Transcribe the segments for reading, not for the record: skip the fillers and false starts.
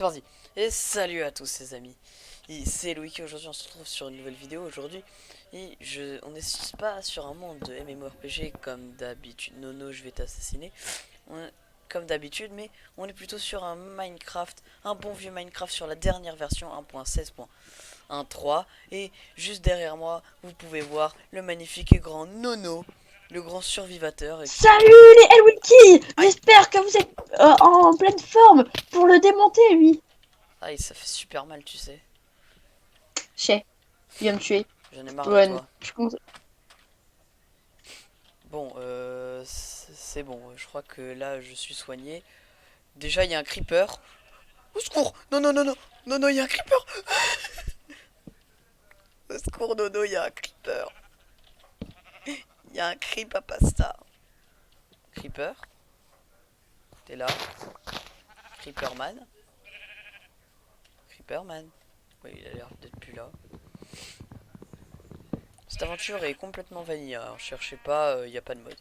Parti. Et salut à tous les amis, c'est Loïc et aujourd'hui on se retrouve sur une nouvelle vidéo aujourd'hui. On n'est pas sur un monde de MMORPG comme d'habitude, Nono je vais t'assassiner, comme d'habitude, mais on est plutôt sur un Minecraft, un bon vieux Minecraft sur la dernière version 1.16.13. Et juste derrière moi vous pouvez voir le magnifique et grand Nono, le grand survivateur Salut les Elwiki. Aïe, J'espère que vous êtes en pleine forme pour le démonter, lui. aïe ça fait super mal tu sais, Chais, il va me tuer. j'en ai marre de Ouais, toi. je compte. Bon, c'est bon, je crois que là je suis soigné. Déjà il y a un creeper. Au secours! Non, non, non, non! Non, non, il y a un creeper! Au secours, Nono, il y a un creeper! Il y a un creep à pasta! Creeper? T'es là? Creeperman? Creeperman? Oui, il a l'air d'être plus là. Cette aventure est complètement vanilla, hein. Cherchez pas, il n'y a pas de mode.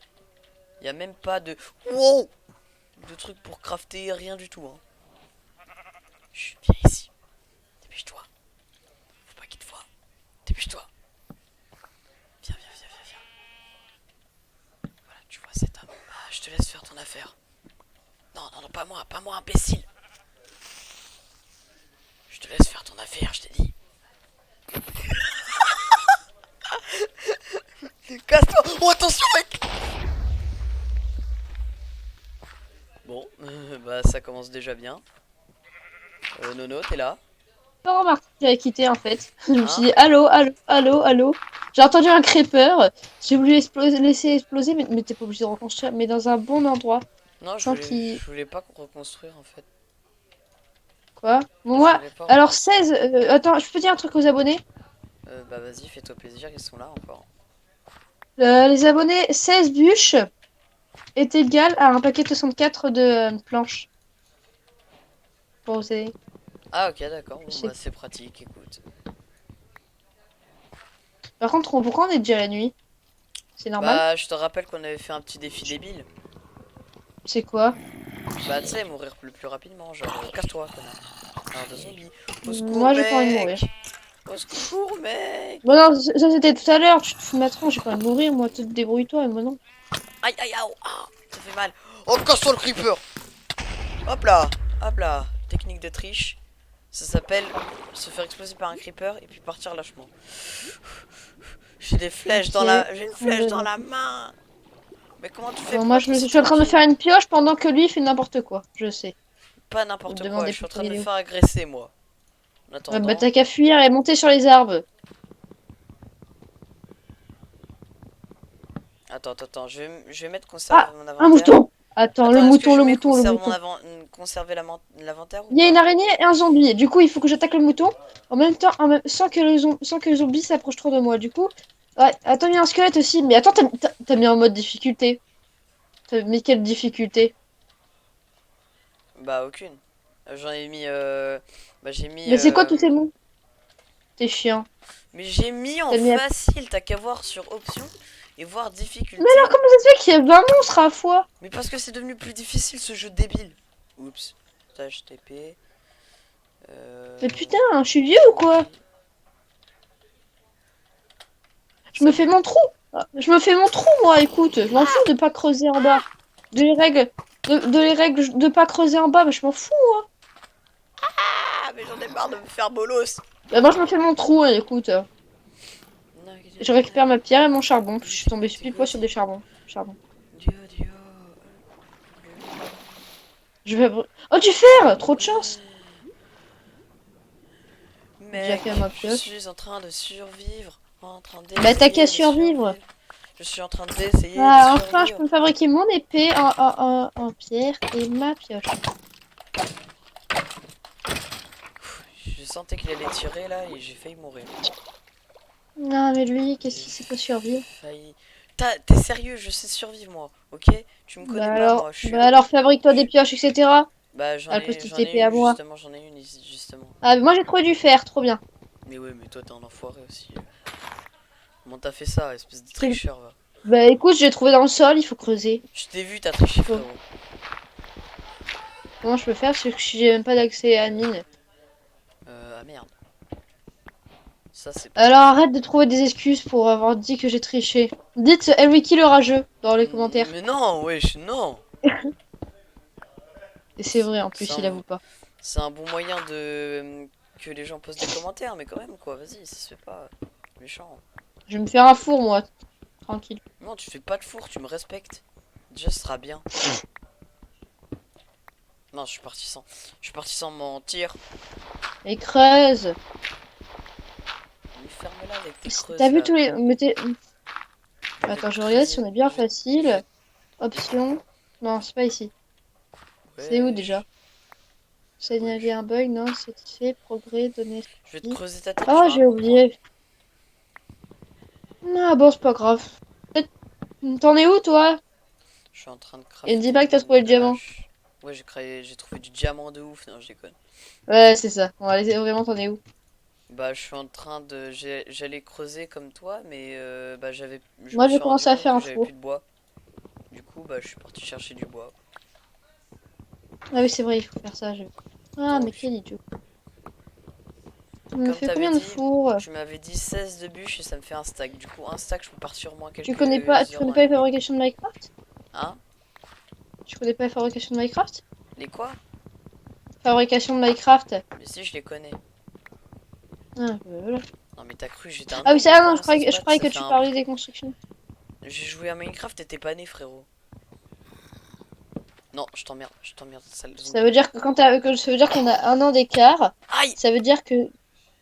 Il n'y a même pas de... Wow! De trucs pour crafter, rien du tout, hein. Chut, viens ici. Dépêche-toi. Faut pas qu'il te voie. Dépêche-toi. Viens, viens, viens, viens, viens. Voilà, tu vois cet homme. Ah, je te laisse faire ton affaire. Non, non, non, pas moi, imbécile. Je te laisse faire ton affaire, je t'ai dit. Casse-toi. Oh, attention, mec. Bon, bah ça commence déjà bien. Nono, t'es là? Pas remarqué que j'avais quitté en fait. Je me suis Hein? dit allô, allô, allô, allô. J'ai entendu un creeper. J'ai voulu laisser exploser, mais t'es pas obligé de reconstruire, mais dans un bon endroit. Non, Sans qu'il. je voulais pas reconstruire en fait. Quoi? Bon, Je moi, voulais pas alors reconstruire. 16. Attends, je peux dire un truc aux abonnés? Bah vas-y, fais-toi plaisir, ils sont là encore. Les abonnés, 16 bûches est égal à un paquet de 64 de planches. Pour vous aider. Ah ok, d'accord, Je bon sais. bah c'est pratique, écoute. Par contre, pourquoi on est déjà la nuit? C'est normal? Bah je te rappelle qu'on avait fait un petit défi débile. C'est quoi? Bah tu sais, mourir plus rapidement, genre casse-toi, connard. Alors de zombies. Au secours, Moi, j'ai pas envie de mourir. mec! Au secours, mec! Bon, non, ça c'était tout à l'heure. Tu te fous de ma tronche, j'ai pas envie de mourir. Moi, te débrouille-toi, et moi non. Aïe aïe aïe, ah, ça fait mal. Oh, casse-toi le creeper! Hop là, hop là. Technique de triche. Ça s'appelle se faire exploser par un creeper et puis partir lâchement. J'ai des flèches dans Ok. la, j'ai une flèche dans la main. Mais comment tu fais Bon, pour moi, être je aussi suis en train de tranquille? faire une pioche pendant que lui il fait n'importe quoi. Je sais. Pas Vous me n'importe quoi. Je demandez suis en train pourquoi de il me est où. faire agresser moi. En Bah, attendant. t'as qu'à fuir et monter sur les arbres. Attends, attends, attends. Je vais mettre conserver Ah, mon un inventaire. mouton. Attends, le Attends, est-ce que mouton, je le mets mouton, le conserve mon mouton. conserver l'inventaire ou Il y a une pas? araignée et un zombie. Du coup, il faut que j'attaque le mouton en même temps, sans que le zombie s'approche trop de moi. Du coup, ouais, attends, il y a un squelette aussi. Mais attends, t'as mis en mode difficulté. T'as mis quelle difficulté? Bah aucune. J'en ai mis. Bah j'ai mis. Mais c'est quoi tous ces mots? T'es chiant. Mais j'ai mis en T'as mis facile. T'as qu'à voir sur options et voir Mais difficulté. alors, comment ça se fait qu'il y a 20 monstres à la fois? Mais parce que c'est devenu plus difficile ce jeu débile. Oups. HTTP. Mais putain, je suis vieux ou quoi? Wiki. Je me fais Salut. mon trou. Je me fais mon trou, moi, écoute. Je m'en fous de pas creuser en bas. De pas creuser en bas, mais je m'en fous. Ah, mais j'en ai marre de me faire bolos. Bah, moi, je me fais mon trou, écoute. Je récupère ma pierre et mon charbon. Je suis tombée pile poil sur des charbons. Charbon. Je vais... Oh, du fer! Trop de chance! J'ai déjà Mec, fait ma je pioche. suis en train de survivre. En train Bah, t'as qu'à d'essayer de survivre. survivre. Je suis en train d'essayer de Ah, enfin, je survivre. peux me fabriquer mon épée en pierre et ma pioche. Je sentais qu'il allait tirer là et j'ai failli mourir. Non, mais lui, qu'est-ce J'ai qu'il sait pas survivre? failli. T'es sérieux, je sais survivre moi, ok? Tu me connais pas moi, Bah alors, fabrique-toi des je- pioches, etc. Bah Ah, la petite j'en ai épée à une moi. justement, j'en ai une ici justement. Ah, moi j'ai trouvé du fer, trop bien. Mais ouais, mais toi t'es un enfoiré aussi. Comment t'as fait ça, espèce de C'est- tricheur va? Bah écoute, j'ai trouvé dans le sol, il faut creuser. Je t'ai vu, t'as triché Faut- frérot. Comment je peux faire si j'ai même pas d'accès à admin? Ah merde. Ça, c'est pas Alors bien. arrête de trouver des excuses pour avoir dit que j'ai triché. Dites Elwiki le rageux dans les commentaires. Mais non, wesh, non. Et c'est vrai, en C'est plus, il un, avoue pas. c'est un bon moyen de que les gens posent des commentaires, mais quand même, quoi. Vas-y, ça se fait pas. Méchant. Je vais me faire un four, moi. Tranquille. Non, tu fais pas de four, tu me respectes. Déjà, ce sera bien. Non, je suis parti sans mentir. Et creuse. Mais ferme-la avec tes T'as creuses vu là. tous les... Je vais Attends, je te regarde si creuser. on est bien Je facile. vais... Options. Non, c'est pas ici. C'est où déjà? Wesh. Signaler Wesh. un bug, non, satisfait, progrès, données. Je vais te creuser ta tête, tu Oh, vas rien j'ai comprendre. oublié. Ah bon, c'est pas grave. Peut-être- T'en es où, toi? Je suis en train de Et ne dis crafter pas que t'as trouvé le une diamant. hache. Ouais, j'ai trouvé du diamant de ouf. Non, je déconne. Ouais, c'est ça. On va laisser vraiment, t'en es où? Bah, je suis en train de. J'allais creuser comme toi, mais bah, je me Moi, je vais suis rendu commencer à compte faire que un j'avais plus four. de bois. Du coup, bah, je suis parti chercher du bois. Ah oui, c'est vrai, il faut faire ça. Ah, mais Donc, quel idiot. On me comme fait t'avais combien de dit, fours? tu m'avais dit 16 de bûches et ça me fait un stack. Du coup, un stack, je peux partir au moins Tu quelques connais pas, tu heures connais dans pas les les mines. fabrications de Minecraft? Hein? Tu connais pas les fabrications de Minecraft? Les quoi? Fabrication de Minecraft. Mais si, je les connais. Ah, voilà. Non, mais t'as cru, j'étais un Ah oui, noob ou ça, ah quoi non, dans ce je spot? croyais Ça que fait tu un. parlais des constructions. J'ai joué à Minecraft et t'es pas né, frérot. Non, je t'emmerde, sale Ça veut zombie. dire que ça veut dire qu'on a un an d'écart. Aïe! Ça veut dire que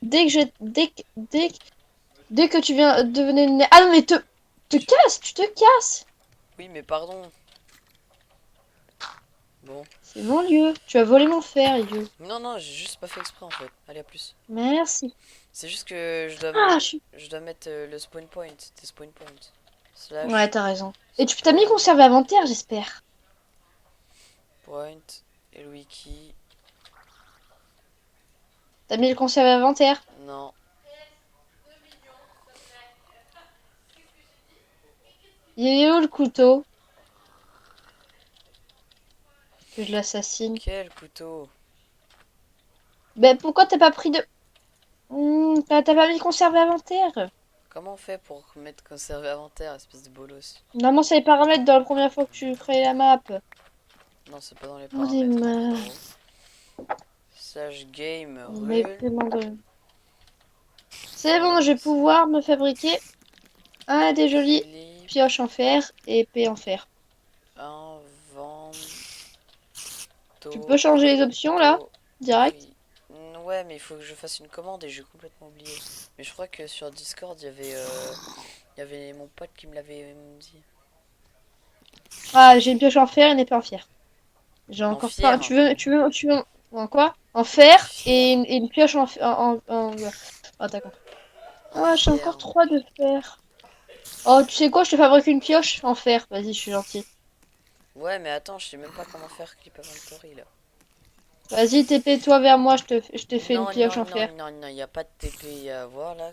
dès que je, dès que tu viens de venir de ah non, mais te casse, tu te casses. Oui, mais pardon. Bon. C'est mon lieu. Tu as volé mon fer, idiot. Non, non, j'ai juste pas fait exprès en fait. Allez, à plus. Merci. C'est juste que Ah, je suis... je dois mettre le spawn point. Tes spawn point. Ouais, Slash t'as raison. Et tu t'as mis spawn conservé inventaire, j'espère. point. Et le wiki. T'as mis le conservé inventaire. Non. Il est où le couteau? Que je l'assassine. Quel couteau. Ben pourquoi t'as pas pris de... t'as pas mis conservé inventaire? Comment on fait pour mettre conserver inventaire, espèce de bolos? Normalement, c'est les paramètres dans la première fois que tu crées la map. Non, c'est pas dans les Oh, des paramètres, hein, mains. frérot. Slash game Mais rule. c'est bon, je vais pouvoir me fabriquer des jolies Philippe. pioches en fer et épées en fer. Tu peux changer les options là, direct. Ouais, mais il faut que je fasse une commande et j'ai complètement oublié. Mais je crois que sur Discord, il y avait mon pote qui me l'avait dit. Ah, j'ai une pioche en fer et une épée en fer. J'ai En encore pas. fier. Tu veux en quoi? En fer Fier. et une pioche Oh, d'accord. Ah, j'ai Fier. encore 3 de fer. Oh, tu sais quoi? Je te fabrique une pioche en fer. Vas-y, je suis gentil. Ouais, mais attends, je sais même pas comment faire Clip Inventory là. Vas-y, TP-toi vers moi, je te fais une Non, pioche non, en non, fer. non, non, il n'y a pas de TP à avoir là.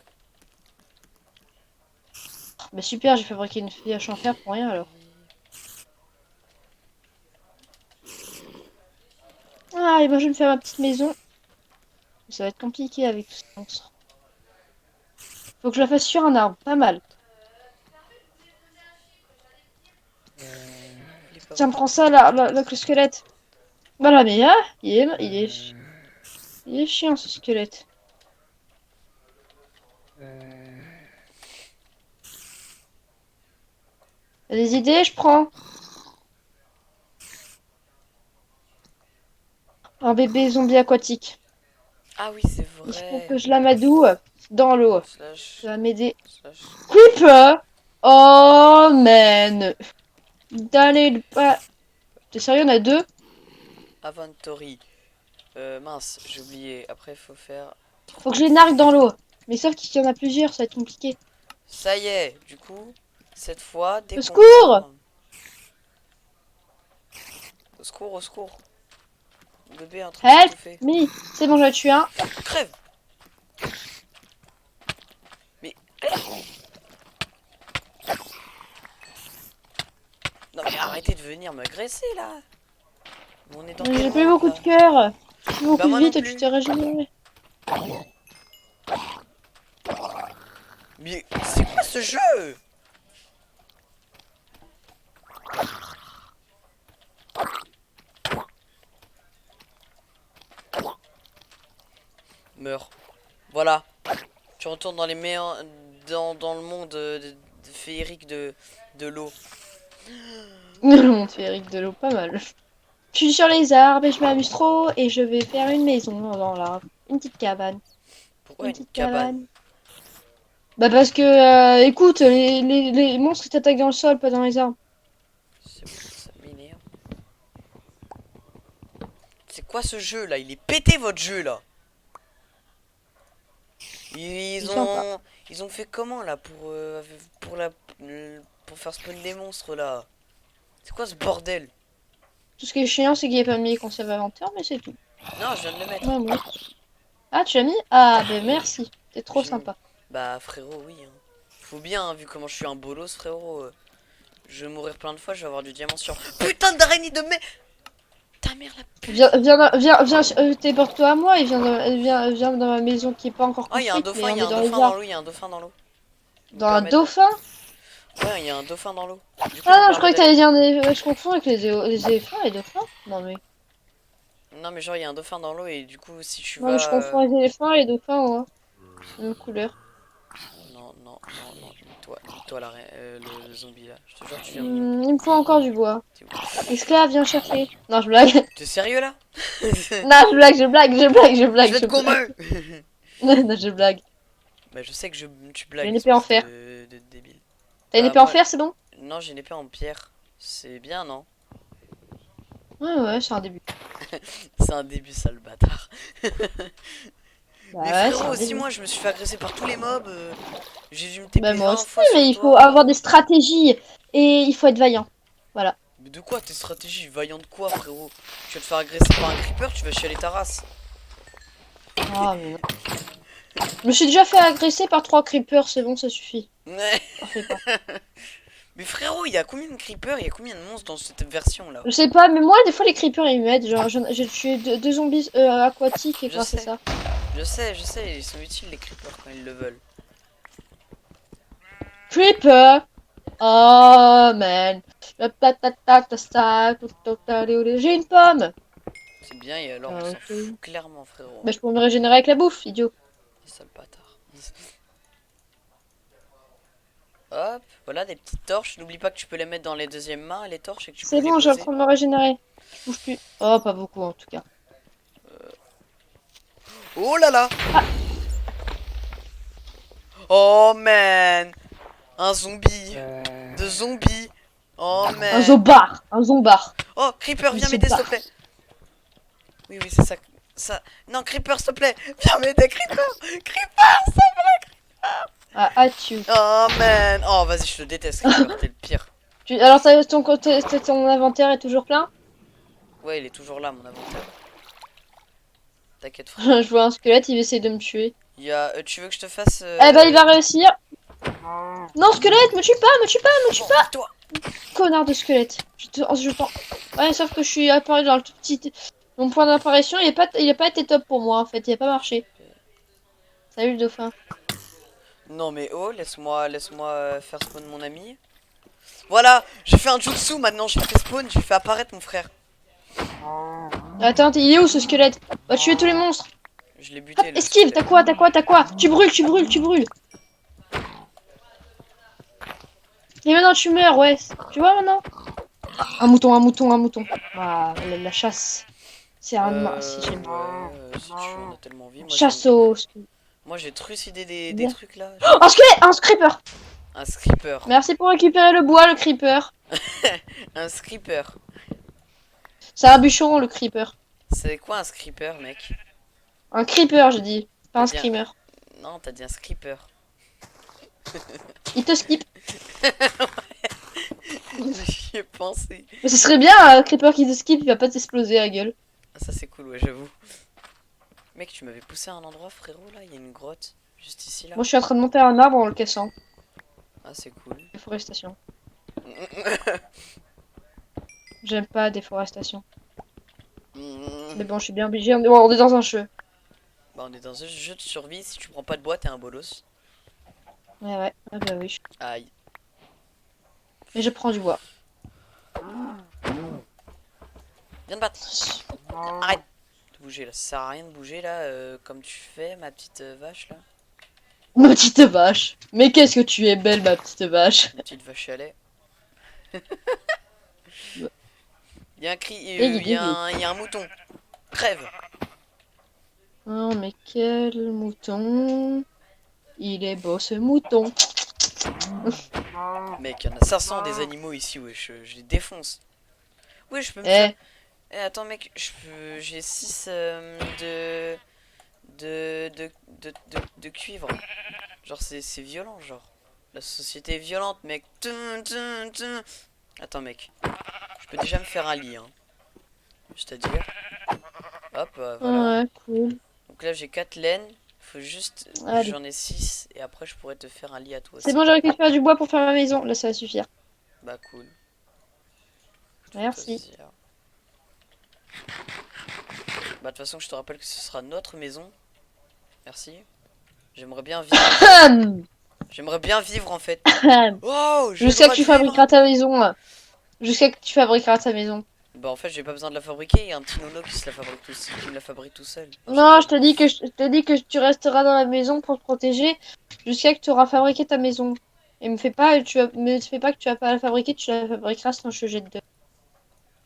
Bah super, j'ai fabriqué une pioche en fer pour rien alors. Ah, et moi je vais me faire ma petite maison. Ça va être compliqué avec tout ce monstre. Faut que je la fasse sur un arbre, pas mal. Clip Tiens, prends Inventory. ça le squelette. Voilà, mais là, il est chiant ce squelette. T'as des idées, je prends. Un bébé zombie aquatique. Ah oui, c'est Il faut vrai. que je l'amadoue dans l'eau. Slash. Ça va m'aider. Slash. Creeper! Oh man! D'aller le pas. T'es sérieux, on a deux? Inventory. Mince, j'ai oublié. Après, il faut faire. Faut que je les nargue dans l'eau. Mais sauf qu'il y en a plusieurs, ça va être compliqué. Ça y est, du coup, cette fois, dès Au qu'on secours! meurt. Au secours, au secours. Le bébé est en train de Help s'étouffer. me! C'est bon, j'en ai tué un. Crève! Mais. Non, mais arrêtez de venir m'agresser là! On est dans Mais quel j'ai plus monde beaucoup là? de cœur. Plus Bah beaucoup de moi vie, non toi tu plus. t'es régénéré. Mais c'est quoi ce jeu? Meurs. Voilà. Tu retournes dans les meilleurs. Dans le monde féerique de l'eau. Le monde féerique de l'eau, pas mal. Je suis sur les arbres et je m'amuse trop et je vais faire une maison dans l'arbre. Une petite cabane. Pourquoi Une une petite cabane? cabane. Bah parce que, écoute, les monstres t'attaquent dans le sol, pas dans les arbres. C'est bon, ça m'énerve. C'est quoi ce jeu là? Il est pété votre jeu là. C'est Ils sympa. ont ils ont fait comment là pour la pour faire spawn des monstres là? C'est quoi ce bordel? Tout ce qui est chiant, c'est qu'il n'y a pas mis les conserves inventaire, mais c'est tout. Non, je viens de le mettre. Ouais, moi. Ah, tu l'as mis? Ah, ben merci. T'es trop J'ai mis. sympa. Bah frérot, oui. Hein. Faut bien, hein, vu comment je suis un bolos, frérot. Je vais mourir plein de fois, je vais avoir du diamant sur. Putain d'araignée de mai. Ta mère la Viens, pute. viens, téléporte-toi à moi et viens dans ma maison qui est pas encore Ah, il y a un construite, dauphin, mais il y on a est un dans les dauphin dans arbres. l'eau, il y a un dauphin dans l'eau. Je me Dans un permets de. dauphin? Ouais, il y a un dauphin dans l'eau. Du coup, je me Ah non, je permets croyais que d'aller. t'allais dire je confonds avec les éléphants et les dauphins. Non, mais. Non, mais genre, il y a un dauphin dans l'eau et du coup, si tu Non, mais je vas. confonds les éléphants et les dauphins, ouais. C'est la même couleur. Non, non, non, non. Nique-toi le zombie là. Je te jure, tu viens de me. Il me faut encore du bois. T'es où? Esclave, viens chercher. Non, je blague. T'es sérieux là? Non, je blague, Je vais te je blague. gommer. Non, je blague. Bah, je sais que tu J'ai blagues, une épée en espèce fer. de débile. T'as une Bah, épée en moi. fer, c'est bon? Non, j'ai une épée en pierre. C'est bien, non? Ouais, ouais, c'est un début. C'est un début, ça le bâtard. Bah Mais ouais, c'est frérot, un aussi début. moi je me suis fait agresser par tous les mobs. J'ai dû me Bah TP moi 20 aussi, fois sur mais il faut toi. avoir des stratégies et il faut être vaillant. Voilà. Mais de quoi tes stratégies? Vaillant de quoi, frérot? Tu vas te faire agresser par un creeper, tu vas chialer ta race. Ah, mais non. Je me suis déjà fait agresser par 3 creepers, c'est bon, ça suffit. Ouais. T'en fais pas. Mais frérot, il y a combien de creepers? Il y a combien de monstres dans cette version là? Je sais pas, mais moi, des fois, les creepers, ils m'aident. Genre, j'ai tué deux zombies aquatiques et Je grâce à sais, ça. je sais, ils sont utiles les creepers quand ils le veulent. Creeper! Oh, man. J'ai une pomme! C'est bien et alors on s'en Ok. fout clairement, frérot. Bah, je peux me régénérer avec la bouffe, idiot. C'est ça le bâtard. Hop, voilà des petites torches. N'oublie pas que tu peux les mettre dans les deuxièmes mains, les torches, et que tu peux C'est les bon, j'ai en poser. train de me régénérer. Je bouge plus. Oh, pas beaucoup, en tout cas. Oh là là! Ah, Oh man! Un zombie! De zombies! Oh un man! zobar! Un zombar. Oh, Creeper, Il viens se m'aider s'il te barre. plaît! Oui, oui, c'est ça. Ça. Non, Creeper, s'il te plaît! Viens m'aider, Creeper! Creeper, s'il te plaît! Ah, ah, tu. Oh man! Oh, vas-y, je te déteste, Creeper, t'es le pire. Alors, ton inventaire est toujours plein? Ouais, il est toujours là, mon inventaire. T'inquiète, frérot. Je vois un squelette, il essaie de me tuer. Il y a. Tu veux que je te fasse. Eh ben, il va réussir. Non, squelette, me tue pas, me tue pas, me tue Bon, pas! toi! Connard de squelette. Je t'en. Ouais, sauf que je suis apparu dans le tout petit. Mon point d'apparition, il a pas été top pour moi en fait, il a pas marché. Salut le dauphin. Non, mais oh, laisse-moi faire spawn mon ami. Voilà, j'ai fait un jutsu maintenant, j'ai fait spawn, j'ai fait apparaître mon frère. Attends, il est où ce squelette? Va tuer tous les monstres. Je l'ai Hop, buté le esquive, squelette. t'as quoi? Tu brûles, tu brûles, tu brûles. Et maintenant tu meurs, ouais. Tu vois maintenant? Un mouton, un mouton, un mouton. Ah, la chasse. C'est un. Si j'aime. Ouais, si tu en as tellement envie. Chasse au. Moi j'ai trucidé des trucs là. Oh, un squelette! Un creeper! Un screeper. Merci pour récupérer le bois, le creeper. Un screeper. C'est un bûcheron, le creeper. C'est quoi un screeper, mec? Un creeper, j'ai dit. Pas T'as un dit un... screamer. Non, t'as dit un screeper. Il te skip. J'y ai pensé. Mais ce serait bien, un creeper qui te skip, il va pas t'exploser la gueule. Ah, ça c'est cool, ouais, j'avoue. Mec, tu m'avais poussé à un endroit, frérot, là. Il y a une grotte. Juste ici, là. Moi, je suis en train de monter un arbre en le cassant. Ah, c'est cool. Déforestation. J'aime pas la déforestation. Hmm. Mais bon, je suis bien obligé. On est dans un jeu. Bah, on est dans un jeu de survie. Si tu prends pas de bois, t'es un bolos. Ouais, ouais. Ah bah oui. Aïe. Mais je prends du bois. Viens te battre. Arrête de bouger là. Ça sert à rien de bouger là, comme tu fais, ma petite vache là. Ma petite vache. Mais qu'est-ce que tu es belle, ma petite vache. Ma petite vache à lait. Il y a un cri, Diggy, diggy. il y a un mouton. Crève. Oh, mais quel mouton. Il est beau, ce mouton. Mec, il y en a 500 des animaux ici, wesh. Je les défonce. Oui, je peux me faire. Eh, Eh, attends, mec, j'ai 6 de cuivre. Genre, c'est violent, genre. La société est violente, mec. Attends, mec. Je peux déjà me faire un lit, hein. C'est-à-dire. Hop, voilà. ouais, cool. Donc là, j'ai 4 laines. Faut juste. Allez. J'en ai 6. Et après, je pourrais te faire un lit à toi C'est aussi. bon, j'ai récupéré du bois pour faire ma maison. Là, ça va suffire. Bah, cool. Tout Merci. aussi. Bah, de toute façon, je te rappelle que ce sera notre maison. Merci. J'aimerais bien vivre en fait. J'aimerais bien vivre en fait. Wow, j'ai le Jusqu'à que droit de tu vivre. fabriqueras ta maison. Jusqu'à que tu fabriqueras ta maison. Bah en fait j'ai pas besoin de la fabriquer, il y a un petit nono qui se la fabrique tout, qui me la fabrique tout seul. Non, je Non, rigole. je te dis que tu resteras dans la maison pour te protéger jusqu'à que tu auras fabriqué ta maison. Et me fais pas que tu vas pas la fabriquer, tu la fabriqueras sans je te jette de.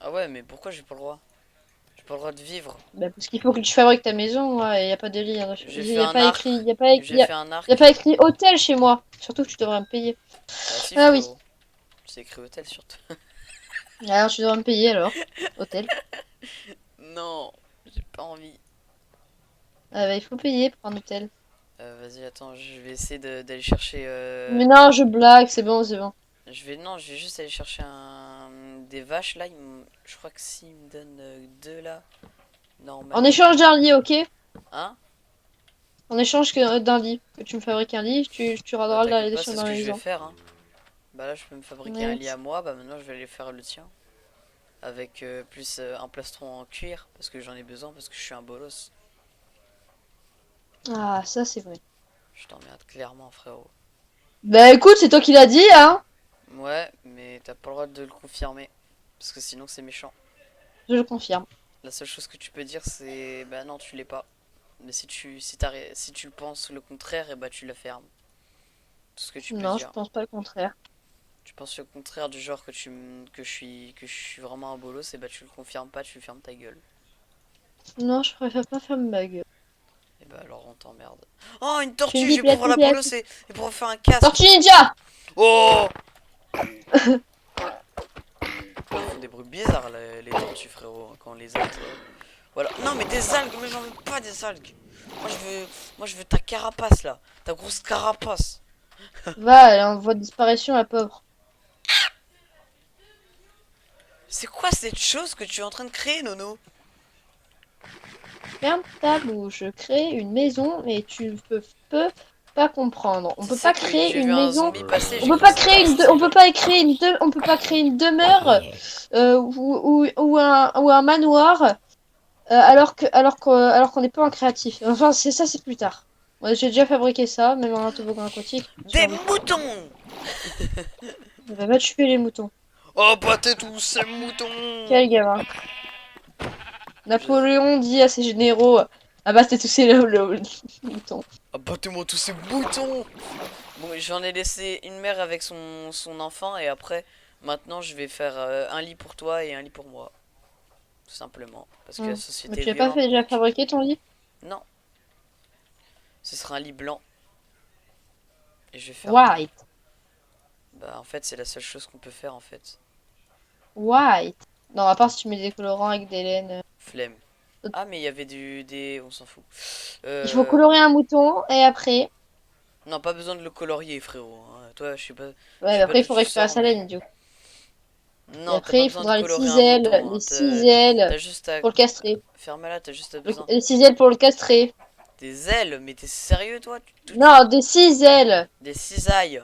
Ah ouais, mais pourquoi j'ai pas le droit? J'ai pas le droit de vivre. Bah, parce qu'il faut que tu fabriques ta maison, ouais, y a pas de lit. Hein. J'ai Il fait y a un pas écrit, arc. J'ai fait un y a pas arc. écrit hôtel chez moi. Surtout que tu devrais me payer. Bah si Ah oui. frérot. C'est écrit hôtel surtout. Alors tu devrais me payer alors. Hôtel. Non, j'ai pas envie. Ah bah il faut payer pour un hôtel. Vas-y attends, je vais essayer d'aller chercher Mais non, je blague, c'est bon, c'est bon. non, je vais juste aller chercher des vaches là, je crois que s'il me donne deux là, En normalement. échange d'un lit, ok? Hein? En échange d'un lit. Que tu me fabriques un lit, tu Bah auras t'inquiète des pas, choses c'est dans ce la que je vais maison. faire hein. Bah là je peux me fabriquer un Ouais. lit à moi, bah maintenant je vais aller faire le tien. Avec plus un plastron en cuir, parce que j'en ai besoin, parce que je suis un bolos. Ah, ça c'est vrai. Je t'emmerde clairement frérot. Bah écoute, c'est toi qui l'as dit, hein? Ouais, mais t'as pas le droit de le confirmer, parce que sinon c'est méchant. Je le confirme. La seule chose que tu peux dire c'est bah non tu l'es pas. Mais si tu penses le contraire, et bah tu la fermes. Tout ce que tu peux Non, je dire. pense pas le contraire. Tu penses le contraire du genre que je suis vraiment un bolos, et bah tu le confirmes pas, tu fermes ta gueule. Non, je préfère pas faire ma gueule. Et bah alors on t'emmerde. Oh une Tu me tortue, je dis vais pouvoir la platouille. bolos et pouvoir faire un casque. Tortue Ninja! Oh elles font des bruits bizarres les tortues frérot quand on les aide. Voilà. Non mais des algues, mais j'en veux pas des algues. Moi je veux ta carapace là, ta grosse carapace. Va, elle est en voie de disparition, la pauvre. C'est quoi cette chose que tu es en train de créer Nono? Ferme ta bouche. Je crée une maison, mais tu peux pas comprendre. On Tu peut sais pas que créer j'ai vu une un maison. zombie passer, On j'ai peut cru que pas c'était un créer style. on peut pas créer une demeure ou un manoir alors qu'on n'est pas en créatif. Enfin, c'est ça, c'est plus tard. Ouais, j'ai déjà fabriqué ça, même en toboggan aquatique. Des Survie. moutons. Va tuer les moutons. Oh battez tous ces moutons. Quel gamin. Je- Napoléon dit à ses généraux, ah bah c'était tous ces moutons. Abattez-moi tous ces moutons. Bon, j'en ai laissé une mère avec son enfant et après, maintenant je vais faire un lit pour toi et un lit pour moi. Tout simplement. Parce que la Mais société est tu l'as pas violente, fait déjà mec. fabriquer ton lit? Non, ce sera un lit blanc. Et je vais faire un lit. White. Bah en fait c'est la seule chose qu'on peut faire en fait. White. Non, à part si tu mets des colorants avec des laines. Flemme. Ah mais il y avait des... On s'en fout. Il faut Euh... colorer un mouton et après. Non pas besoin de le colorier frérot. Hein. Toi je Ouais, mais sais pas après il d'où faut tu récupérer sors sa mais... laine, du coup. Et Non t'as après pas il besoin de faudra colorer un mouton. Hein. les 6 ailes T'as juste à... pour le castrer. Ferme-la, t'as juste besoin... Les 6 ailes pour le castrer. Des ailes. Mais t'es sérieux toi? Non, des 6 ailes. Des cisailles.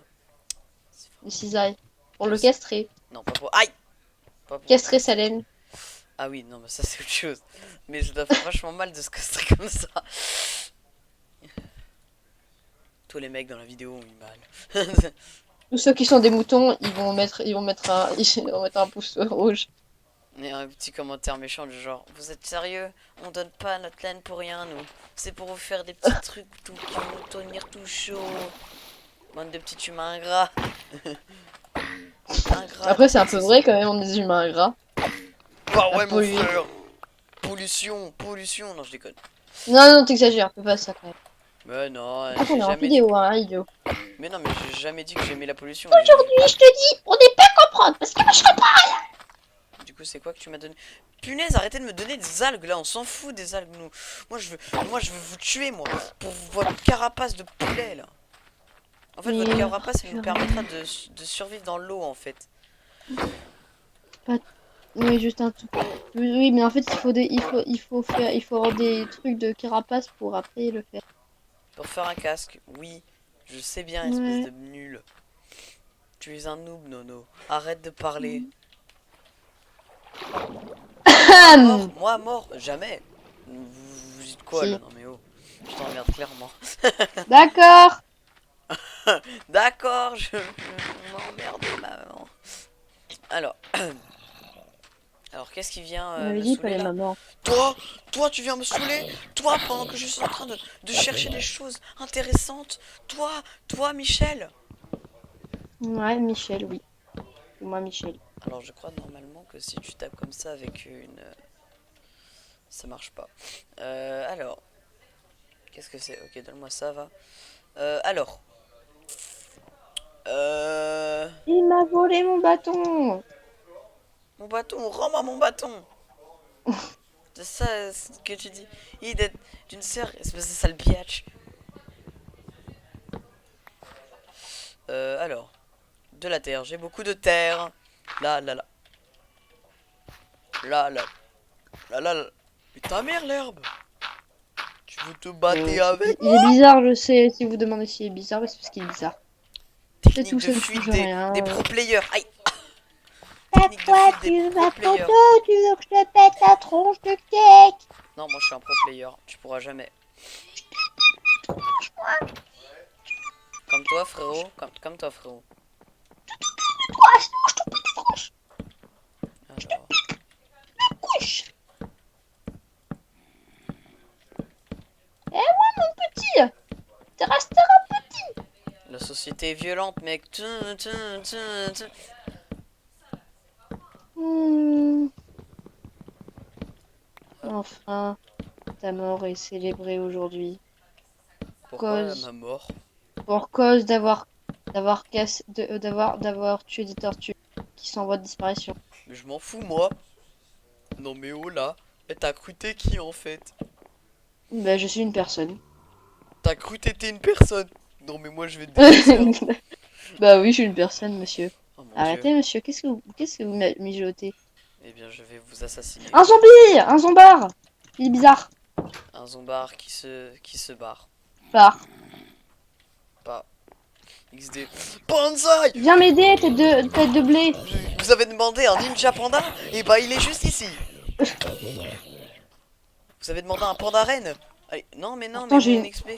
Des cisailles. Pour Des le ci- castrer. Non pas pour... Aïe. Pas pour... Castrer sa laine. Ah oui, non, mais ça c'est autre chose. Mais ça doit faire vachement mal de se castrer comme ça. Tous les mecs dans la vidéo ont eu mal. Tous ceux qui sont des moutons, ils vont mettre un pouce rouge. Et un petit commentaire méchant du genre: vous êtes sérieux? On donne pas notre laine pour rien, nous. C'est pour vous faire des petits trucs tout, qui vont nous tenir tout chaud. Bande de petits humains ingrats. Ingrats, Après, c'est un peu vrai quand même, on est des humains ingrats. Bah À ouais, mon polluer. frère. Pollution, pollution. Non, je déconne. Non, non, t'exagères, fais pas ça quand même. Mais non, Par contre, on j'ai est en jamais dit. vidéo, hein, idiot. Mais non, mais j'ai jamais dit que j'aimais la pollution. Aujourd'hui, je te dis, on n'est pas comprendre, parce que moi je serais pas. Du coup, c'est quoi que tu m'as donné? Punaise, arrêtez de me donner des algues là, on s'en fout des algues, nous. Moi je veux vous tuer, moi, pour votre carapace de poulet là. En fait, votre Mais carapace, elle nous permettra de survivre dans l'eau en fait. pas... Oui, juste un tout. Oui, mais en fait, il faut avoir des trucs de carapace pour après le faire. Pour faire un casque, oui, je sais bien, espèce Ouais. de nul. Tu es un noob, Nono. Arrête de parler. Moi mort, jamais. Vous dites quoi là? Si. Non mais oh, je t'emmerde clairement. D'accord. D'accord, je m'emmerde maman. Alors, alors qu'est-ce qui vient On avait me dit qu'il saouler fallait là? maman. Toi, tu viens me saouler? Toi, pendant que je suis en train de chercher des choses intéressantes? Toi, Michel? Ouais, Michel, oui. C'est moi, Michel. Alors, je crois normalement que si tu tapes comme ça avec une... ça marche pas. Alors, qu'est-ce que c'est? Ok, donne-moi ça, va. Alors... Euh... Il m'a volé mon bâton. Mon bâton, rends-moi mon bâton! C'est ça ce que tu dis. Il est d'une sœur, espèce de sale biatch. Alors, de la terre, j'ai beaucoup de terre. Là, là, là. Là, là. Là, là, là. Mais ta mère, l'herbe! Tu veux te battre avec Il est bizarre, je sais. Si vous demandez s'il est bizarre, c'est parce qu'il est bizarre. C'est technique tout, de ça ne fuite change rien. des pro players. Aïe! À Technique de quoi fuite des tu pro vas players. Toto? Tu veux que je te pète ta tronche de cake? Non, moi je suis un pro player. Tu pourras jamais. Comme toi, frérot. Comme toi, frérot. Alors, Couche. Eh ouais, mon petit. Tu resteras petit. la société est violente, mec. Hmm. Enfin, ta mort est célébrée aujourd'hui. Pourquoi Cause, ma mort? pour cause d'avoir tué des tortues qui sont en voie de disparition. Mais je m'en fous, moi. Non, mais oh là. Et t'as cru t'es qui en fait? Ben, je suis une personne. T'as cru t'étais une personne? Non, mais moi je vais te défoncer, hein. Bah oui, je suis une personne, monsieur. Oh mon dieu. Arrêtez, monsieur. Qu'est-ce que vous mijotez? Eh bien, je vais vous assassiner. Un zombie! Un zombard! Il est bizarre. Un zombard qui se barre. Barre. Pas. XD. Banzai! Viens m'aider, tête de blé. Vous avez demandé un ninja panda? Et bah, il est juste ici. Vous avez demandé un panda reine? Allez, non, mais non, Pourtant, mais j'ai mon une... XP.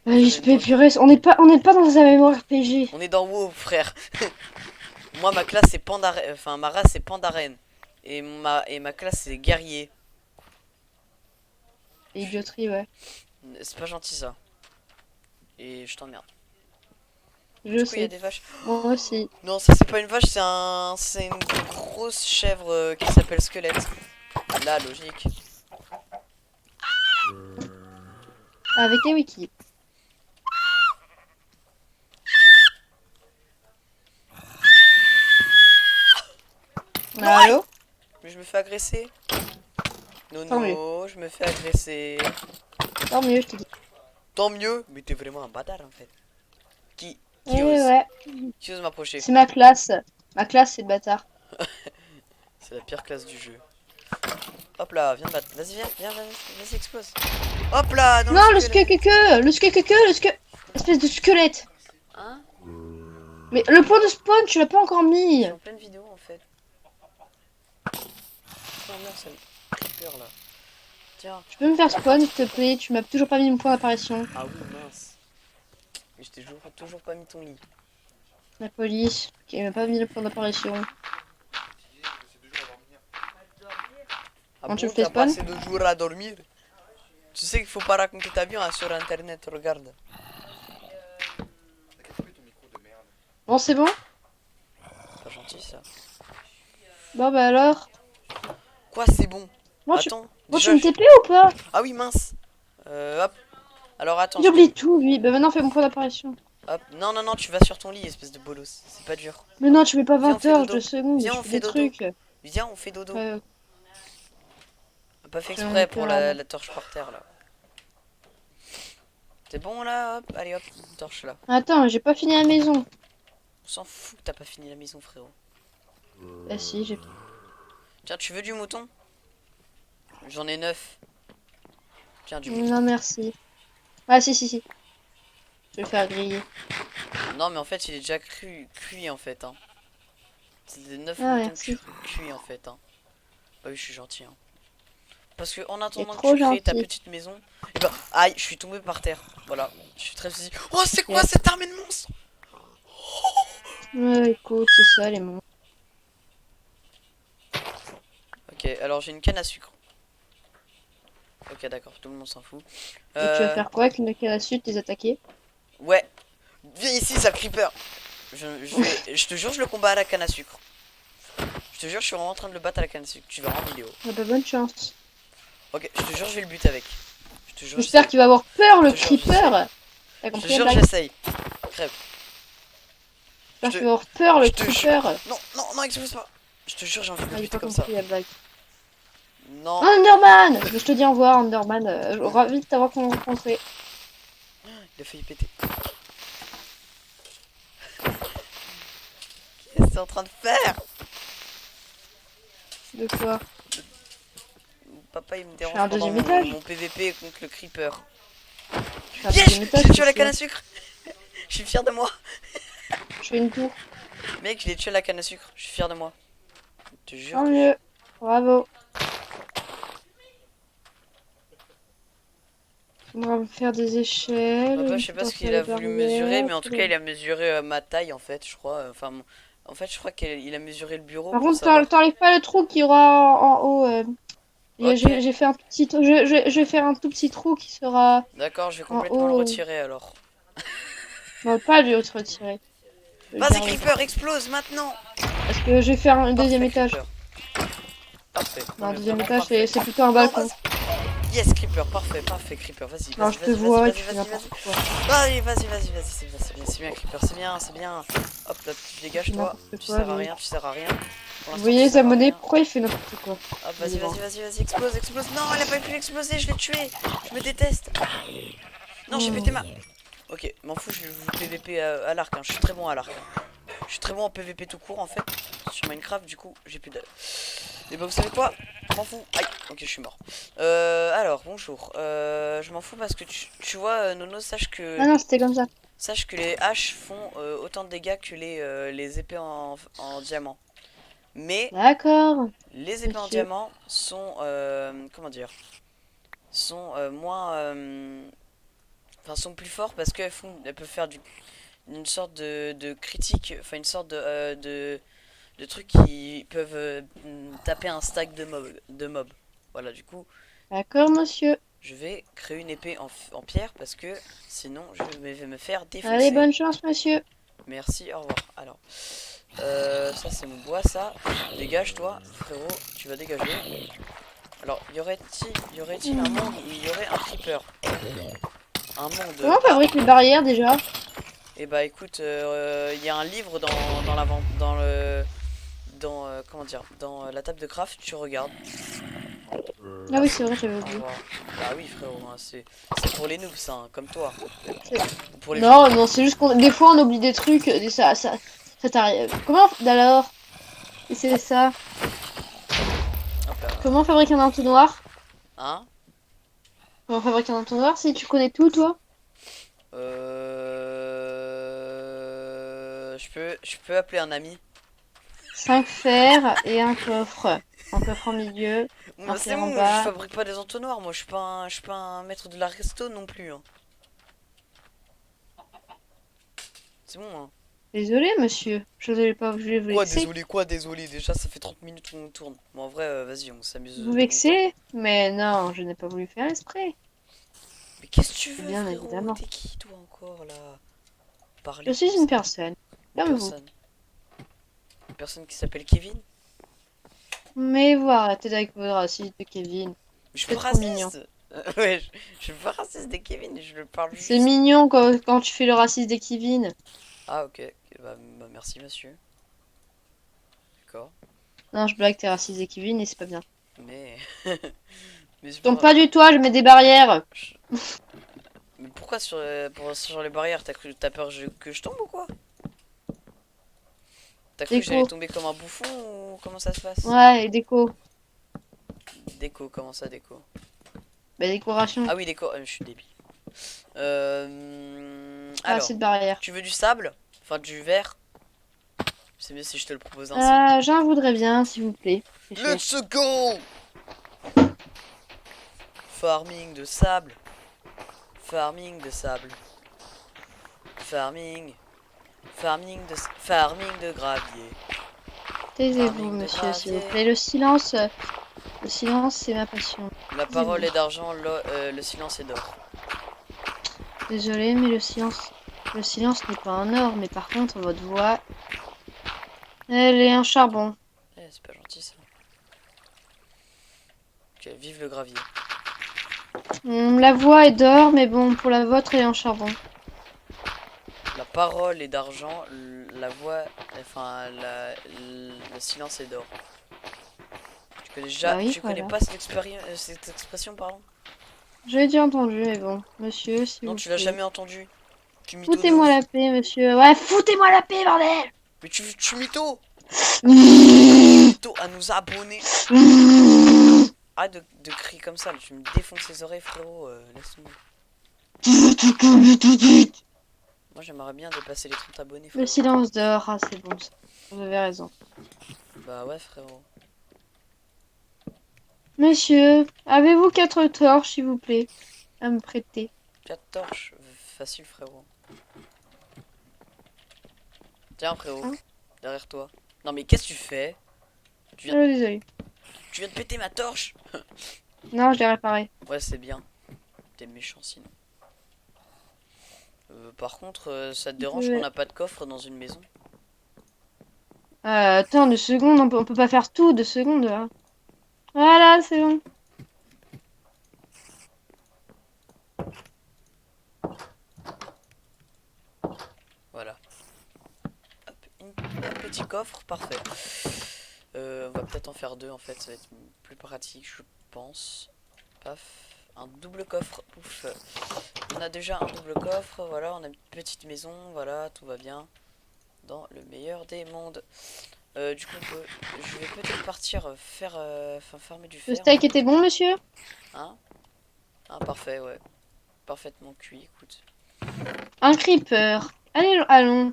Je peux purée, on n'est pas dans un MMORPG. On est dans WoW, frère. Moi, ma classe c'est panda. Enfin, ma race c'est panda reine. Et ma classe c'est guerrier. Idioterie, ouais. C'est pas gentil ça. Et je t'emmerde. Je Du coup, il y a sais. des vaches. Moi aussi. Non, ça c'est pas une vache, c'est une grosse chèvre qui s'appelle squelette. Là, logique. Avec les wikis. Allô? Mais je me fais agresser. Tant mieux. Nono, je me fais agresser. Tant mieux, je te dis. Tant mieux, mais t'es vraiment un bâtard en fait. Qui Eh ose ouais. Qui ose m'approcher? C'est ma classe. Ma classe, c'est le bâtard. C'est la pire classe du jeu. Hop là, viens me battre. Vas-y, vas-y, explose. Hop là, dans Non, le squelette. le squelette. Espèce de squelette. Hein? Mais le point de spawn, tu l'as pas encore Je mis. suis en pleine vidéo en fait. trop bien ce creeper là. Tiens. Tu peux me faire spawn, s'il te plaît? Tu m'as toujours pas mis mon point d'apparition. Ah oui, mince. Mais je t'ai toujours pas mis ton lit. La police, qui m'a pas mis le point d'apparition. Ah Quand tu bon, le fais t'as spawn? passé 2 jours à dormir? Tu sais qu'il faut pas raconter ta vie hein, sur internet, regarde. Bon, c'est bon? Pas gentil ça. Bon, bah alors. Quoi, c'est bon? Bon, Attends, tu déjà. me TP ou pas? Ah oui, mince. Hop. Alors attends, Il oublie tout, lui. Bah maintenant, fais mon point d'apparition. Hop. Non, non, non, tu vas sur ton lit, espèce de bolos. C'est pas dur. Mais non, tu mets pas Viens, on 20 fait heures, dodo. 2 secondes, Viens, je on fais fait des dodo. trucs. Viens, on fait dodo. Ouais, Pas fait je vais exprès monter pour là. la torche par terre là. C'est bon là, hop, allez hop, torche là. Attends, j'ai pas fini la maison. On s'en fout que t'as pas fini la maison, frérot. Bah si, j'ai... Tiens, tu veux du mouton? J'en ai 9. Tiens, du mouton. Non, merci. Ah si, si, si. Je vais le faire griller. Non, mais en fait, il est déjà cuit en fait. Hein. C'est des 9 Ah, moutons merci. cuits en fait. Hein. Bah oui, je suis gentil. Hein. Parce que en T'es attendant que trop tu crées ta gentil. petite maison, et bah, aïe, je suis tombé par terre. Voilà, je suis très saisi. Oh, c'est quoi Yeah. cette armée de monstres? Ouais, écoute, c'est ça les monstres. Ok, alors j'ai une canne à sucre. Ok, d'accord, tout le monde s'en fout. Et tu vas faire quoi avec une canne à sucre, les attaquer? Ouais, viens ici, sale creeper. Je te jure, je le combat à la canne à sucre. Je te jure, je suis vraiment en train de le battre à la canne à sucre. Tu verras en vidéo. Ah bah bonne chance. Ok, je te jure, je vais le buter avec. Je te jure, J'espère j'essaye. qu'il va avoir peur, le Je te jure, j'essaye. creeper. T'as Je te compris la jure, blague? j'essaye. Crève. J'espère Je qu'il va avoir peur, le je te jure. creeper. Non, non, non, explose pas. Je te jure, j'ai envie de Ah, le j'ai buter pas comme ça. compris la blague. Non. Underman! Je te dis au revoir, Underman. Ravi de t'avoir rencontré. Il a failli péter. Qu'est-ce que t'es en train de faire? De quoi? Papa, il me Je fais dérange un pendant deuxième étage. mon PVP contre le creeper. Je fais un Yes! deuxième étage. J'ai tué la c'est canne à sûr. sucre. Je suis fier de moi. Je fais une tour. Mec, je l'ai tué la canne à sucre. Je suis fier de moi. Je te jure Tant que mieux. Bravo. On va me faire des échelles. Papa, Une je sais pas ce potence qu'il à a voulu mesurer, barrière. mais en tout cas, il a mesuré ma taille en fait, je crois. Enfin, en fait, je crois qu'il a mesuré le bureau Par pour contre, savoir. t'enlèves pas le trou qu'il y aura en haut. Ok, J'ai fait un petit... je vais faire un tout petit trou qui sera d'accord, je vais en complètement le haut. retirer alors. Non, pas lui retirer. Je vais le Vas-y, garder. creeper, explose maintenant! Parce que je vais faire un deuxième Parfait, étage. creeper. Parfait. Non, Non, un mais deuxième vraiment étage, parfait. c'est plutôt un Non, balcon. vas-y. Yes, creeper, parfait, parfait, creeper. Vas-y, Non, vas-y, je te vas-y, vois, vas-y, tu fais vas-y, vas-y, n'importe quoi. vas-y. Vas-y, vas-y, vas-y, c'est bien, creeper, c'est bien, c'est bien. Hop, là, tu dégages, toi. N'importe Tu quoi, sers à lui. rien, tu sers à rien. Pour Vous l'instant, voyez tu les sers à abonnés, rien. pourquoi il fait n'importe quoi? Hop, vas-y, vas-y, vas-y, vas-y, explose, explose. Non, elle a pas pu l'exploser, je l'ai tué. Je me déteste. Non, j'ai pété ma. Ok, m'en fous, je vous PVP à l'arc, hein. Je suis très bon à l'arc. Hein. Je suis très bon en PVP tout court en fait. Sur Minecraft, du coup, j'ai plus de. Et bah, vous savez quoi? Je m'en fous. Aïe, ok, je suis mort. Alors, bonjour. Je m'en fous parce que tu vois, Nono, Ah non, c'était comme ça. sache que les haches font autant de dégâts que les épées en diamant. Mais D'accord, les épées en monsieur. diamant sont, comment dire, sont moins, enfin, sont plus forts parce elles peuvent faire une sorte de critique, enfin une sorte de trucs qui peuvent taper un stack de mob. Voilà, du coup, D'accord, monsieur. je vais créer une épée en pierre parce que sinon je vais me faire Allez, défoncer. bonne chance, monsieur. Merci, au revoir. Alors, ça c'est mon bois, ça. Dégage toi, frérot, tu vas dégager. Alors, y aurait-il un monde où il y aurait un creeper? Un monde. Comment on fabrique les barrières déjà? Et bah écoute, il y a un livre dans la vente, comment dire, dans la table de craft, tu regardes. Ah oui, c'est vrai, j'avais Au oublié. revoir. Bah oui frérot, hein, c'est pour les noobs ça, hein, comme toi. Ou pour les gens. Non, non, c'est juste qu'on des fois on oublie des trucs. Et ça t'arrive. Comment alors? Et c'est ça. Hop là. Comment on fabrique un entonnoir? Hein? Comment on fabrique un entonnoir si tu connais tout, toi? Je peux appeler un ami. 5 fers et un coffre. Un coffre en milieu, Bon, un bah, c'est fer en bon, je bas. fabrique pas des entonnoirs, moi je suis pas un maître de la resto non plus. Hein. C'est bon, hein. Désolé, monsieur. Je ne pas je vais vous vexer. Quoi, désolé, déjà ça fait 30 minutes qu'on tourne. Bon, en vrai, vas-y, on s'amuse Vous longtemps. vexer? Mais non, je n'ai pas voulu faire exprès. Mais qu'est-ce que tu veux, Bien frérot? évidemment. T'es qui, toi, encore, là? Je Parler suis comme une ça. personne. Une Comme vous. personne. Une personne qui s'appelle Kevin? Mais vous arrêtez avec vos racistes de Kevin. Je suis C'est pas trop mignon. raciste! Ouais, je suis pas raciste des Kevin, je le parle C'est juste. mignon quand tu fais le raciste de Kevin. Ah, ok. Bah, merci, monsieur. D'accord. Non, je blague, t'es raciste de Kevin et c'est pas bien. Mais. Mais Je tombe pas du toit, je mets des barrières. je- Mais pourquoi sur les barrières? T'as peur que je tombe ou quoi? T'as cru que j'allais Déco. tomber comme un bouffon ou comment ça se passe? Ouais, et déco. Déco, comment ça déco? Bah, décoration. Ah oui, déco, je suis débile. Pas assez Alors, de barrières. tu veux du sable? Enfin, du verre? C'est mieux si je te le propose ainsi. J'en voudrais bien, s'il vous plaît. C'est cher. Let's go! Farming de sable. Farming de sable. Farming. Farming de gravier. Taisez-vous, Farming de monsieur, s'il vous gravier. plaît. Le silence, c'est ma passion. La parole Taisez-vous. est d'argent, le silence est d'or. Désolé, mais le silence n'est pas un or, mais par contre, votre voix, elle est un charbon. Eh, c'est pas gentil ça. Ok, vive le gravier. La voix est d'or, mais bon, pour la vôtre, elle est en charbon. La parole est d'argent, la voix, enfin, le silence est d'or. Bah oui, Tu connais voilà. pas cette expression, pardon? Je l'ai déjà entendu, mais bon. Monsieur, s'il Non, vous tu l'as plaît. jamais entendu. Tu mytho de Foutez-moi ouf. la paix, monsieur. Ouais, foutez-moi la paix, bordel! Mais tu mytho. Tu mytho à nous abonner. Arrête de crier comme ça, tu me défonces les oreilles, frérot. Laisse-moi. Moi, j'aimerais bien dépasser les 30 abonnés, Le frérot. silence dehors, ah c'est bon ça. Vous avez raison. Bah ouais, frérot. Monsieur, avez-vous 4 torches, s'il vous plaît, à me prêter? 4 torches. Facile, frérot. Tiens, frérot. Hein? Derrière toi. Non, mais qu'est-ce que tu fais? Tu viens, Désolé. tu viens de péter ma torche? Non, je l'ai réparé. Ouais, c'est bien. T'es méchant sinon. Par contre, ça te dérange qu'on Désolé. n'a pas de coffre dans une maison? Attends, 2 secondes, on peut pas faire tout, 2 secondes là. Voilà, c'est bon. Voilà. Hop, un petit coffre, parfait. On va peut-être en faire deux en fait, ça va être plus pratique, je pense. Paf. Un double coffre. Ouf. On a déjà un double coffre, voilà, on a une petite maison, voilà, tout va bien. Dans le meilleur des mondes. Du coup, je vais peut-être partir faire, enfin, farmer du Le fer en steak fait. était bon, monsieur? Hein? Ah, parfait, ouais. Parfaitement cuit, écoute. Un creeper. Allez, allons.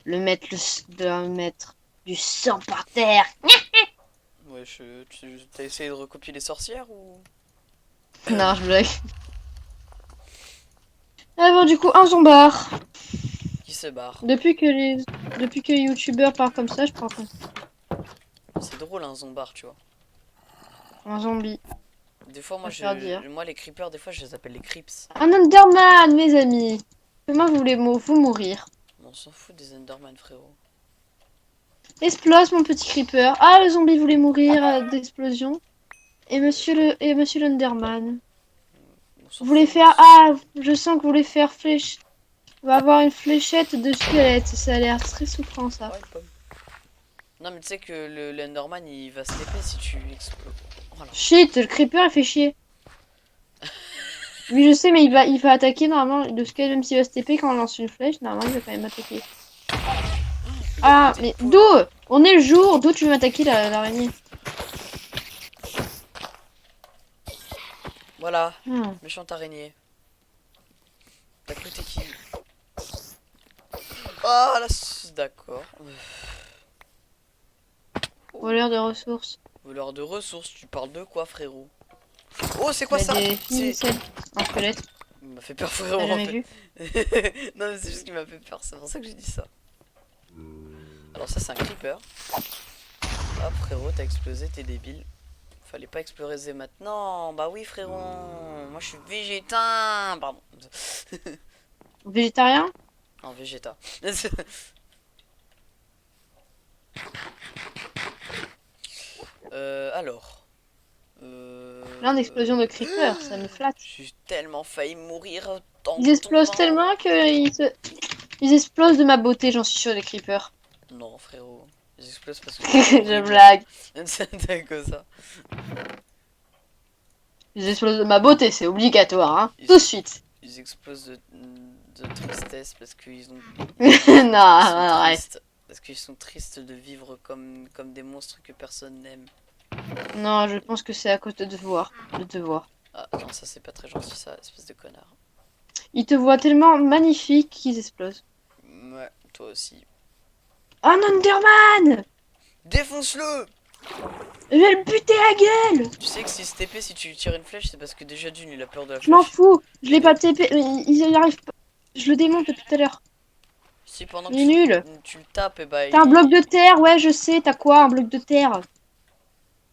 De mettre du sang par terre. Ouais, t'as essayé de recopier les sorcières ou? Non, je blague. Ah bon, du coup, un zombard. Qui se barre? Depuis que les youtubeurs parlent comme ça, je prends C'est drôle un zombard, tu vois. un zombie. Des fois, À faire dire. moi les creepers, des fois, je les appelle les creeps. Un Enderman, mes amis. Comment vous voulez vous mourir? On s'en fout des Enderman, frérot. Explose, mon petit creeper. Ah, le zombie voulait mourir d'explosion. Et monsieur l'Enderman. On s'en Vous voulez fout, faire... Ah, je sens que vous voulez faire flèche. On va avoir une fléchette de squelette. Ça a l'air très souffrant, ça. Ouais, une pomme. Non, mais tu sais que l'Enderman, il va se taper si tu exploses. Voilà. Shit, le creeper, il fait chier. Oui, je sais, mais il va attaquer, normalement. Le squelette, même s'il va se TP, quand on lance une flèche, normalement, il va quand même attaquer. Il a Ah, pété mais une d'où? poule. On est le jour. D'où tu veux m'attaquer, l'araignée? Voilà, Hmm. méchante araignée. T'as cru t'es qui? Ah, là, d'accord. Voleur de ressources. Voleur de ressources, tu parles de quoi, frérot? Oh, c'est quoi Mais ça? des C'est... ficelles en squelette. Il m'a fait peur, T'as frérot, en jamais fait. vu? Non, mais c'est juste qu'il m'a fait peur, c'est pour ça que j'ai dit ça. Alors ça, c'est un creeper. Hop, frérot, t'as explosé, t'es débile. Fallait pas exploser maintenant. Bah oui, frérot. Moi, je suis végétain. Pardon. Végétarien? En végéta. Alors. Plein d'explosions de creepers, ça me flatte. J'ai tellement failli mourir en Ils explosent tombant. tellement ils explosent de ma beauté, j'en suis sûre, les creepers. Non, frérot. Ils explosent parce que t'es Je horrible. blague. C'est que ça. Ils explosent de ma beauté, c'est obligatoire, hein. Ils, Tout de suite. ils explosent de tristesse parce qu'ils ont. Non, Ils sont arrête. tristes. Parce qu'ils sont tristes de vivre comme des monstres que personne n'aime. Non, je pense que c'est à cause de devoir. De devoir. Ah non, ça c'est pas très gentil, ça, espèce de connard. Ils te voient tellement magnifique qu'ils explosent. Ouais, toi aussi. Un Enderman! Défonce-le! Je vais le buter à gueule! Tu sais que si ce TP, si tu lui tires une flèche, c'est parce que déjà d'une, il a peur de la Je m'en flèche. fous, je l'ai pas TP, ils y arrivent pas. Je le démonte depuis tout à l'heure. Si pendant que Il est nul. tu le tapes, et bah T'as un bloc de terre, ouais, je sais, t'as quoi, un bloc de terre?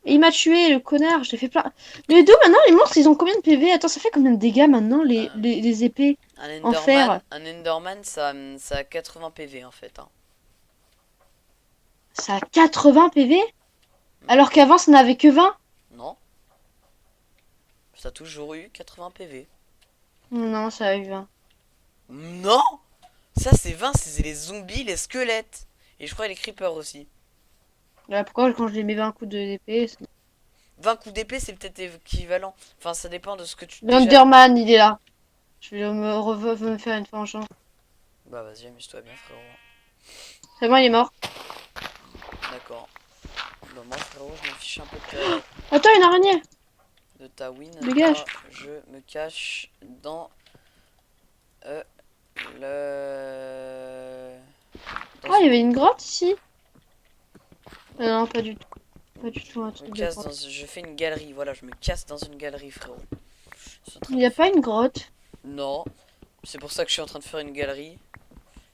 Et il m'a tué, le connard, je l'ai fait plein. Mais d'où maintenant, les monstres, ils ont combien de PV? Attends, ça fait combien de dégâts maintenant, un, les épées un en Enderman, fer? un Enderman, ça a 80 PV en fait. Hein. Ça a 80 PV? Alors qu'avant, ça n'avait que 20? Non, ça a toujours eu 80 PV. Non, ça a eu 20. Non! Ça c'est 20, c'est les zombies, les squelettes. Et je crois les creepers aussi. Là, pourquoi, quand je lui mets 20 coups d'épée? 20 coups d'épée, c'est peut-être équivalent. Enfin, ça dépend de ce que tu... Déjà... L'Underman, il est là. Je vais me faire une vengeance. Bah vas-y, amuse-toi bien, frérot. C'est bon, il est mort. D'accord. Bah moi, frérot, je me fiche un peu Attends, une araignée! de ta win. Dégage. Moi, je me cache dans le... Ah, il y avait une grotte ici. Non, pas du tout. Pas du tout un Je me truc de casse grotte. dans... Je fais une galerie, voilà, je me casse dans une galerie, frérot. Je suis en train Il de n'y a faire- pas une grotte. Non, c'est pour ça que je suis en train de faire une galerie.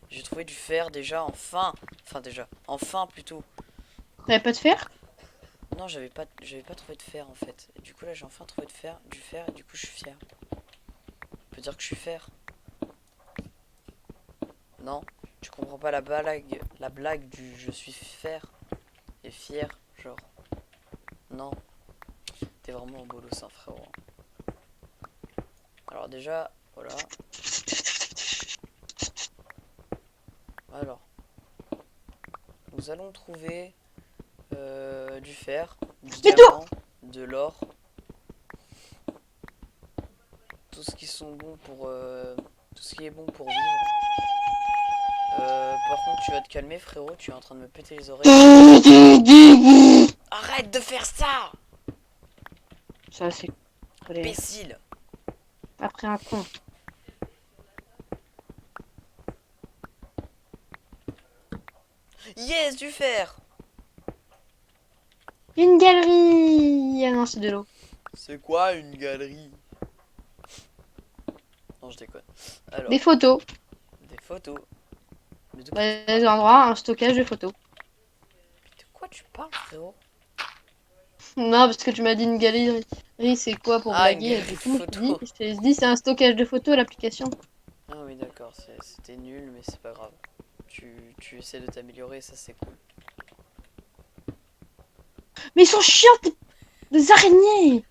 J'ai trouvé du fer déjà, enfin. Enfin déjà, enfin plutôt. T'avais pas de fer? Non, j'avais pas trouvé de fer en fait. Et du coup là, j'ai enfin trouvé du fer et du coup je suis fier. On peut dire que je suis fier. Non, tu comprends pas la blague du je suis fier et fier, genre. Non, t'es vraiment un bolos, hein, frérot. Alors déjà, voilà. Alors, nous allons trouver du fer, du Mais diamant, de l'or, tout ce qui sont bons pour tout ce qui est bon pour vivre. Par contre, tu vas te calmer, frérot. Tu es en train de me péter les oreilles. Arrête de faire ça, Ça, c'est imbécile. après un con. Yes, du fer. Une galerie! Ah non, c'est de l'eau. C'est quoi une galerie? Non, je déconne. Alors, Des photos. des photos. Mais de Des endroits, un stockage de photos. quoi tu parles, frérot? Non, parce que tu m'as dit une galerie, c'est quoi pour Ah, une blaguer? galerie Du coup, photo. je t'ai dit, c'est un stockage de photos, l'application. Ah oui, d'accord, c'était nul, mais c'est pas grave. Tu essaies de t'améliorer, ça c'est cool. Mais ils sont chiantes, des araignées!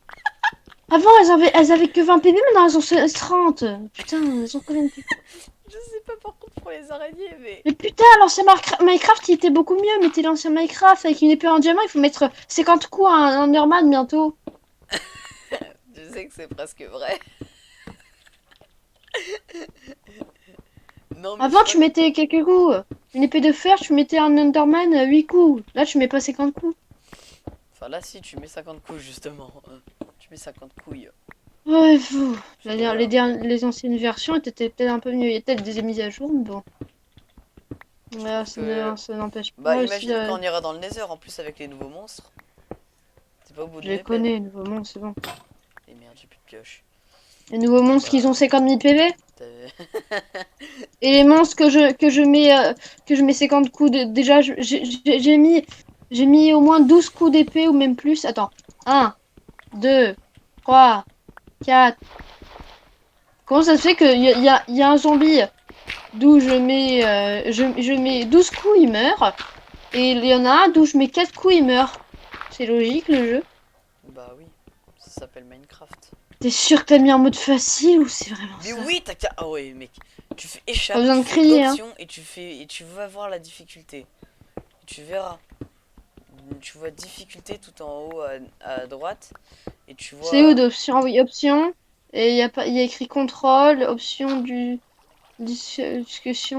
Avant, elles avaient que 20 PV, maintenant elles ont 30. Putain, elles ont combien de PV? Je sais pas par contre pour les araignées, mais... Mais putain, l'ancien Minecraft, il était beaucoup mieux. Mettez l'ancien Minecraft avec une épée en diamant, il faut mettre 50 coups à un Enderman bientôt. Je sais que c'est presque vrai. Non, mais Avant, je tu mettais quelques coups. Une épée de fer, tu mettais un Enderman 8 coups. Là, tu mets pas 50 coups. Enfin là si tu mets 50 coups justement. Tu mets 50 couilles. Ouais, fou. Enfin, voilà. Les anciennes versions étaient peut-être un peu mieux. Il y a peut-être des mises à jour, mais bon. Je Ouais, trouve que... ça n'empêche pas. Bah Moi aussi, imagine quand on ira dans le Nether en plus avec les nouveaux monstres. C'est pas au bout de je les mes peines. connais, les nouveaux monstres, c'est bon. Et merde, j'ai plus de pioche. Les nouveaux monstres, ils ont Bah... 50 000 PV. t'avais- Et les monstres que je mets 50 coups de... Déjà, j'ai mis au moins 12 coups d'épée ou même plus. Attends. Un, 2, 3, 4. Comment ça se fait qu'il y a un zombie d'où je mets 12 coups, il meurt. Et il y en a un d'où je mets 4 coups, il meurt. C'est logique le jeu. Bah oui, ça s'appelle Minecraft. T'es sûr que t'as mis en mode facile ou c'est vraiment Mais ça? oui, t'as qu'à... Ah ouais, mec. Tu fais Pas échappe, besoin tu de fais crier, hein. option et tu vas voir la difficulté. Tu verras. Tu vois difficulté tout en haut à droite. Et tu C'est où vois... d'option? Oui, option. Et il y a pas, il y a écrit contrôle, option du discussion.